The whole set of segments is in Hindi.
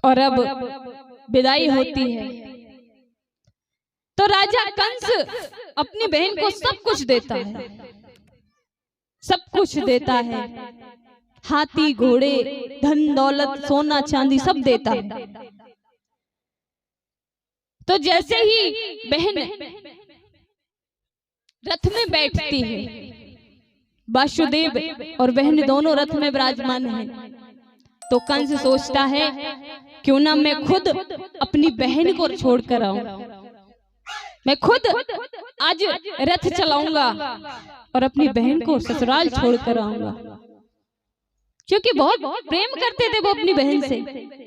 और अब विदाई होती है तो राजा कंस अपनी बहन को सब कुछ देता है, सब कुछ देता है, हाथी घोड़े धन दौलत सोना चांदी सब देता है। तो जैसे ही बहन रथ में बैठती है, वासुदेव और बहन दोनों रथ में विराजमान हैं, तो कंस सोचता है क्यों ना मैं खुद अपनी बहन को छोड़कर आऊं, मैं खुद आज रथ चलाऊंगा और अपनी बहन को ससुराल छोड़कर आऊंगा। क्योंकि बहुत प्रेम करते थे वो अपनी बहन से,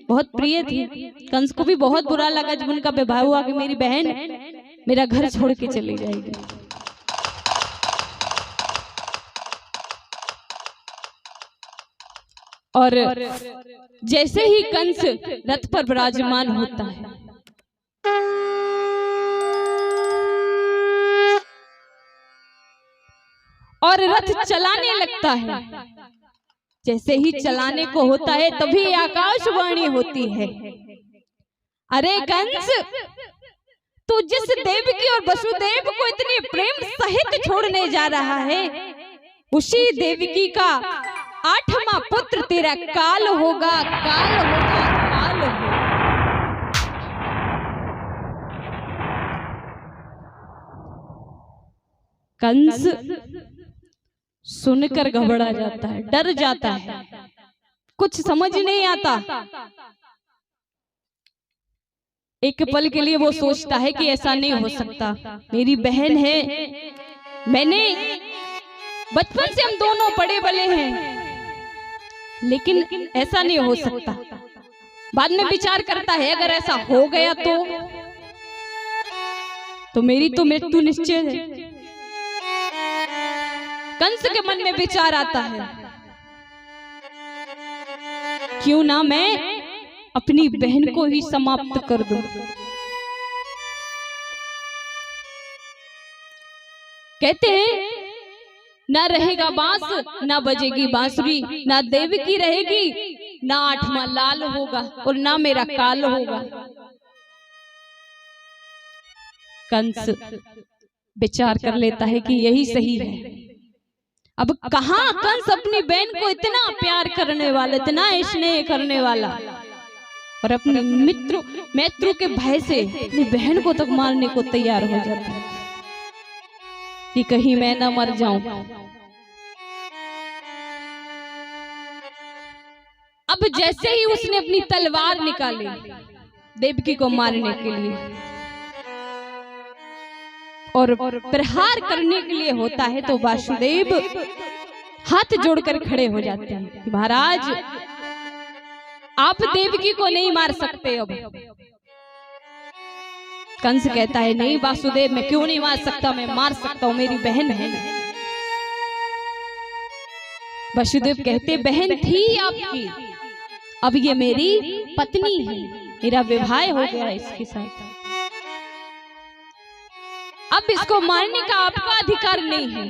बहुत प्रिय थी। कंस को भी बहुत बुरा लगा जब उनका विवाह हुआ कि मेरी बहन मेरा घर छोड़ के चली जाएगी। और जैसे ही कंस रथ पर विराजमान होता है, और रथ चलाने लगता है, जैसे ही चलाने को होता है तभी आकाशवाणी होती है, अरे कंस, तू जिस देवकी और वसुदेव को इतने प्रेम सहित छोड़ने जा रहा है, उसी देवकी का 8वां पुत्र तेरा काल होगा, काल होगा, काल होगा। कंस सुनकर घबरा जाता है, डर जाता है, कुछ समझ नहीं आता। एक पल के लिए वो सोचता है कि ऐसा नहीं हो सकता, मेरी बहन है, मैंने बचपन से हम दोनों बड़े बड़े हैं, लेकिन ऐसा नहीं हो सकता। बाद में विचार करता है अगर ऐसा हो गया तो मेरी तो मृत्यु निश्चय है। कंस के मन में विचार आता है क्यों ना मैं अपनी बहन को ही समाप्त कर दूं। कहते हैं ना रहेगा बांस, ना बजेगी बांसुरी, ना देवकी रहेगी, ना 8वां लाल होगा और ना मेरा काल होगा। कंस विचार कर लेता है कि यही सही है। अब कहां कंस अपनी बहन को इतना प्यार करने वाला, इतना स्नेह करने वाला, और अपने मित्रों के भय से अपनी बहन को तक मारने को तैयार हो जाता है कि कहीं मैं ना मर जाऊं। अब जैसे ही उसने अपनी तलवार निकाली देवकी को मारने के लिए और प्रहार करने के लिए होता है, तो वासुदेव हाथ जोड़कर खड़े हो जाते हैं कि महाराज आप देवकी को नहीं मार सकते। अब कंस कहता है नहीं वासुदेव, मैं क्यों नहीं मार सकता, मैं मार सकता हूं, मेरी बहन है। वासुदेव कहते बहन थी आपकी, अब ये मेरी पत्नी है, मेरा विवाह हो गया इसके साथ, अब इसको मारने का आपका अधिकार नहीं है।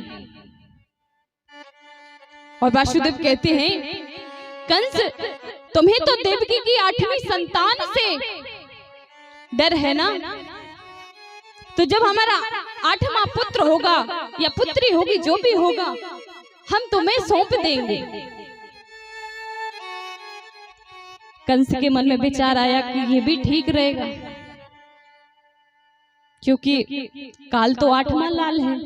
और वासुदेव कहते हैं कंस, तुम्हें तो देवकी की 8वीं संतान से डर है ना, तो जब हमारा 8वां पुत्र होगा या पुत्री होगी, जो भी होगा, हम तुम्हें सौंप देंगे। कंस के मन में विचार आया कि ये भी ठीक रहेगा, क्योंकि काल तो 8वां लाल है।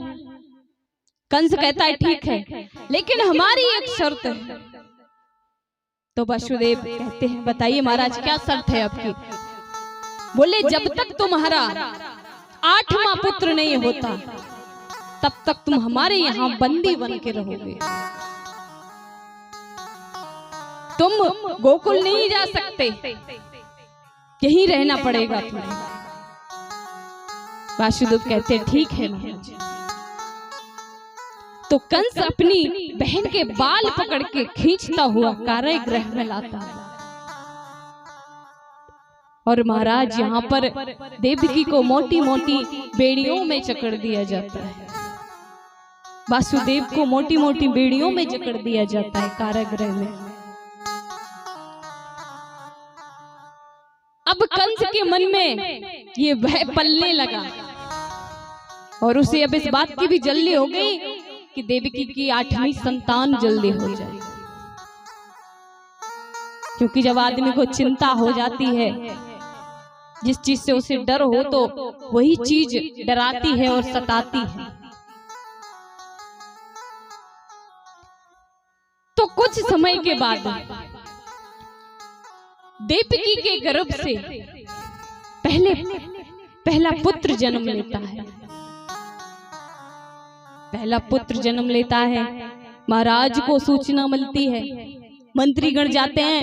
कंस कहता है ठीक है, लेकिन हमारी एक शर्त है। तो वासुदेव कहते हैं बताइए महाराज क्या शर्त है आपकी। बोले जब तक तुम्हारा 8वां पुत्र नहीं होता तब तक तुम हमारे यहाँ बंदी बन के रहोगे, तुम गोकुल नहीं जा सकते, यहीं रहना पड़ेगा तुम्हें। वासुदेव कहते ठीक है महाराज। तो कंस अपनी बहन के बाल पकड़ के खींचता हुआ कारागृह में लाता है, और महाराज यहाँ पर देवकी को मोटी मोटी बेड़ियों में जकड़ दिया जाता है। वासुदेव को मोटी मोटी बेड़ियों में जकड़ दिया जाता है कारागृह में। अब कंस के मन में ये भय पलने लगा और उसे अब इस बात की भी जल्दी हो गई कि देवकी की 8वीं संतान जल्दी हो जाए। क्योंकि जब आदमी को चिंता हो जाती है, जिस चीज से उसे डर हो, तो वही चीज डराती है और सताती है। तो कुछ समय के बाद देवकी के गर्भ से पहला पुत्र जन्म लेता है। पहला पुत्र जन्म लेता है। महाराज को सूचना मिलती है, मंत्रीगण जाते हैं,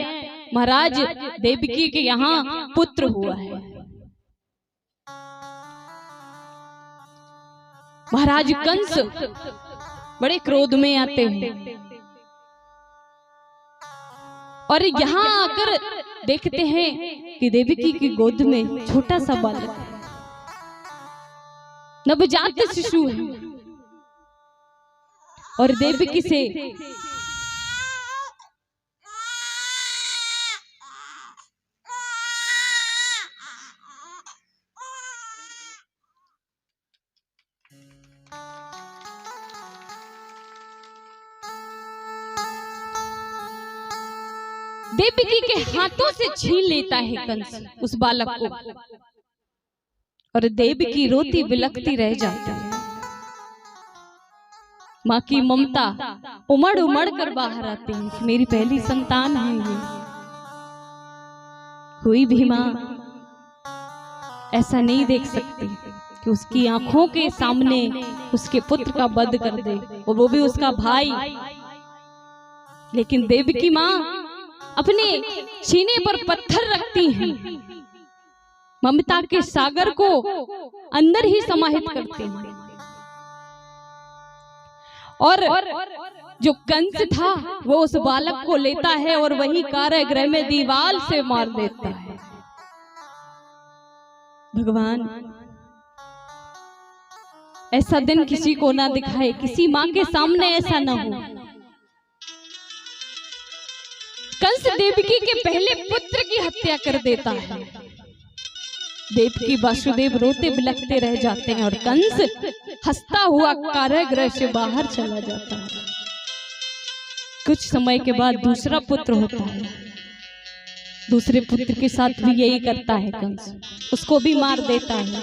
महाराज देवकी के यहाँ पुत्र हुआ है। महाराज कंस बड़े क्रोध में आते हैं और यहाँ आकर देखते हैं कि देवकी की गोद में छोटा सा बालक है, नवजात शिशु है। और देवकी से देवकी के हाथों से छीन लेता है कंस उस बालक को और देवकी रोती बिलखती रह जाती है। माँ की ममता उमड़ उमड़ कर बाहर आती है कि मेरी पहली संतान है ये। कोई भी माँ ऐसा नहीं देख सकती कि उसकी आंखों के सामने उसके पुत्र का वध कर दे, और वो भी उसका भाई। लेकिन देवकी माँ अपने सीने पर पत्थर रखती हैं, ममता के सागर को अंदर ही समाहित करते हैं। और जो कंस था वो उस बालक को लेता है और वही कारागृह में दीवार से मार देता है। भगवान ऐसा दिन किसी को ना दिखाए, किसी माँ के सामने ऐसा ना हो। कंस देवकी के पहले पुत्र की हत्या कर देता है। देवकी वासुदेव रोते बिलखते रह जाते हैं और कंस हंसता हुआ कारागृह से बाहर चला जाता है। कुछ समय के बाद दूसरा पुत्र होता है। दूसरे पुत्र के साथ भी यही करता है कंस, उसको भी मार देता है।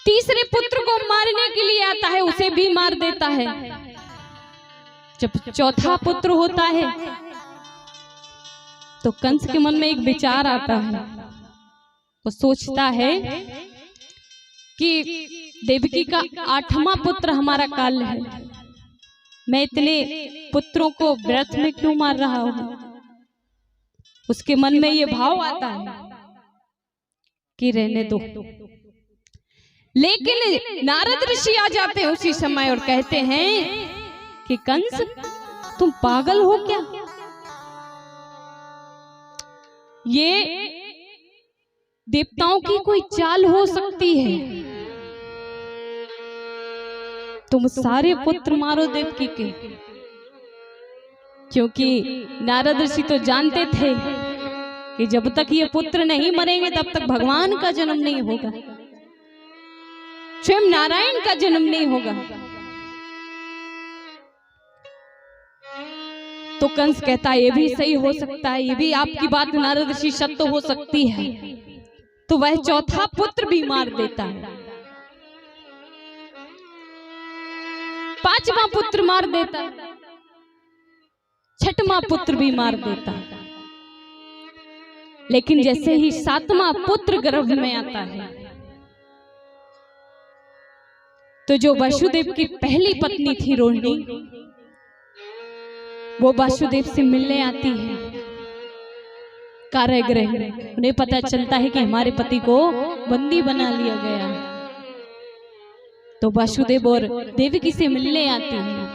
तीसरे पुत्र को मारने के लिए आता है, उसे भी मार देता है। जब चौथा पुत्र होता है तो कंस के मन में एक विचार आता है। वो सोचता है कि देवकी का 8वां पुत्र हमारा काल है, मैं इतने पुत्रों को व्यर्थ में क्यों मार रहा हूं। उसके मन में ये भाव आता है कि रहने दो। लेकिन नारद ऋषि आ जाते हैं उसी समय और कहते हैं कि कंस तुम पागल हो क्या? ये देवताओं की कोई चाल हो सकती है। तुम सारे पुत्र मारो देवकी के, क्योंकि नारद ऋषि तो जानते थे कि जब तक ये पुत्र नहीं मरेंगे तब तक भगवान का जन्म नहीं होगा, स्वयं नारायण का जन्म नहीं होगा। तो कंस कहता है ये भी सही हो सकता है, ये भी आपकी बात नारद ऋषि सत्य हो सकती है। तो वह चौथा पुत्र भी मार देता है, 5वां पुत्र मार देता है, 6वां पुत्र भी मार देता है। लेकिन जैसे ही 7वां पुत्र गर्भ में आता है तो जो वासुदेव की पहली पत्नी थी रोहिणी, वो वासुदेव से मिलने आती है कारागृह में। उन्हें पता चलता है कि हमारे पति को बंदी बना लिया गया है। तो वासुदेव और देवकी से मिलने आती है।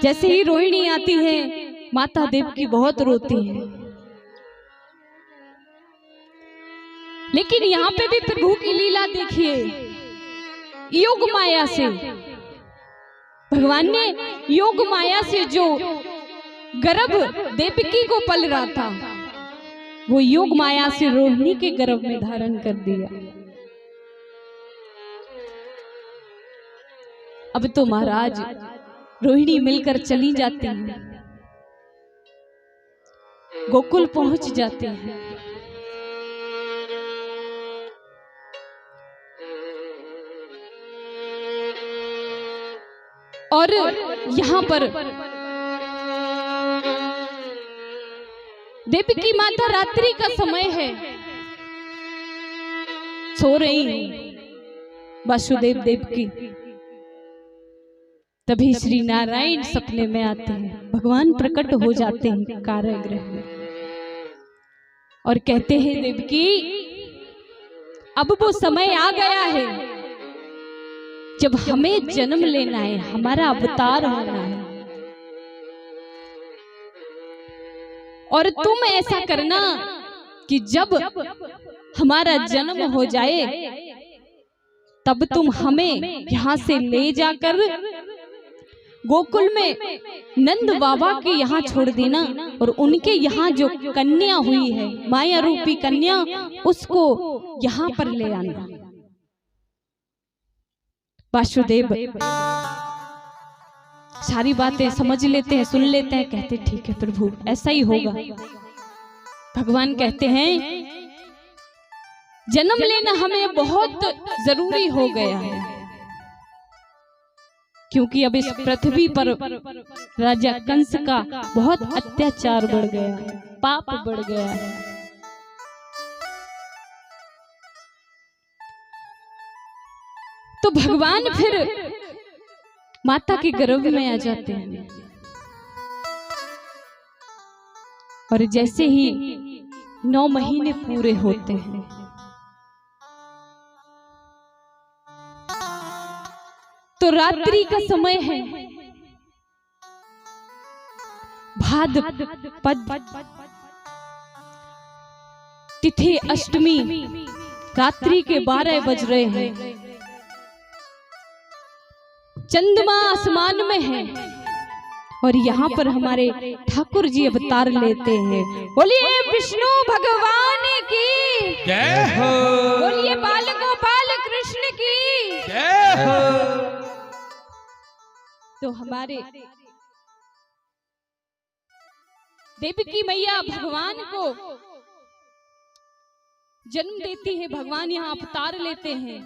जैसे ही रोहिणी आती है माता देवकी बहुत रोती है। लेकिन यहाँ पे भी प्रभु की लीला देखिए, योग माया से भगवान ने योग माया से जो गर्भ देवकी को पल रहा था, वो योग माया से रोहिणी के गर्भ में धारण कर दिया। अब तो महाराज रोहिणी मिलकर चली जाती है, गोकुल पहुंच जाते हैं। और यहां पर देवकी माता, रात्रि का समय है, सो रही है वासुदेव देवकी। तभी श्री नारायण सपने में आते हैं, भगवान प्रकट हो जाते हैं कारागृह में और कहते हैं देवकी अब वो समय आ गया है जब हमें जन्म लेना है, हमारा अवतार होना है, और तुम ऐसा करना कि जब हमारा जन्म हो जाए तब तुम हमें यहां से ले जाकर गोकुल में नंद बाबा के यहाँ छोड़ देना, और उनके यहाँ जो कन्या हुई है माया रूपी कन्या, उसको यहाँ पर ले आना। वासुदेव सारी बातें समझ लेते हैं, सुन लेते हैं, कहते ठीक है प्रभु ऐसा ही होगा। भगवान कहते हैं जन्म लेना हमें बहुत जरूरी हो गया है, क्योंकि अब इस पृथ्वी पर राजा कंस का बहुत अत्याचार बढ़ गया है, पाप बढ़ गया है। तो भगवान फिर माता के गर्भ में आ जाते हैं, और जैसे ही 9 महीने पूरे होते हैं तो रात्रि का समय है, भाद्रपद तिथि अष्टमी, रात्रि के 12 बज रहे हैं, चंद्रमा आसमान में है, और यहाँ पर हमारे ठाकुर जी अवतार लेते हैं। बोलिए विष्णु भगवान की जय हो, बोलिए बाल गोपाल कृष्ण की जय हो। तो हमारे देवकी मैया भगवान को जन्म देती है, भगवान यहाँ अवतार लेते हैं,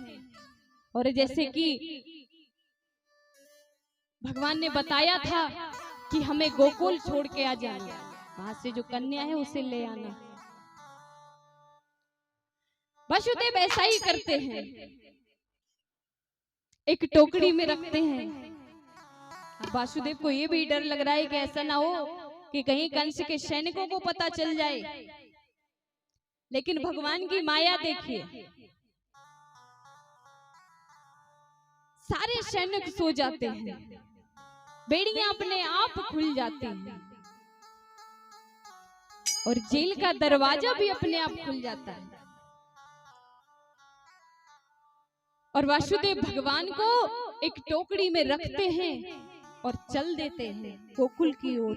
और जैसे कि भगवान ने बताया था कि हमें गोकुल छोड़ के आ जाना, वहां से जो कन्या है उसे ले आना। वासुदेव ऐसा ही करते हैं, एक टोकरी में रखते हैं। वासुदेव को ये भी डर लग रहा है कि ऐसा ना हो कि कहीं कंस के सैनिकों को पता चल जाए, लेकिन भगवान की माया देखिए, सारे सैनिक सो जाते हैं, बेड़ियां अपने आप खुल जाती हैं, और जेल का दरवाजा भी अपने आप खुल जाता है, और वासुदेव भगवान को एक टोकरी में रखते हैं और चल देते हैं गोकुल की ओर।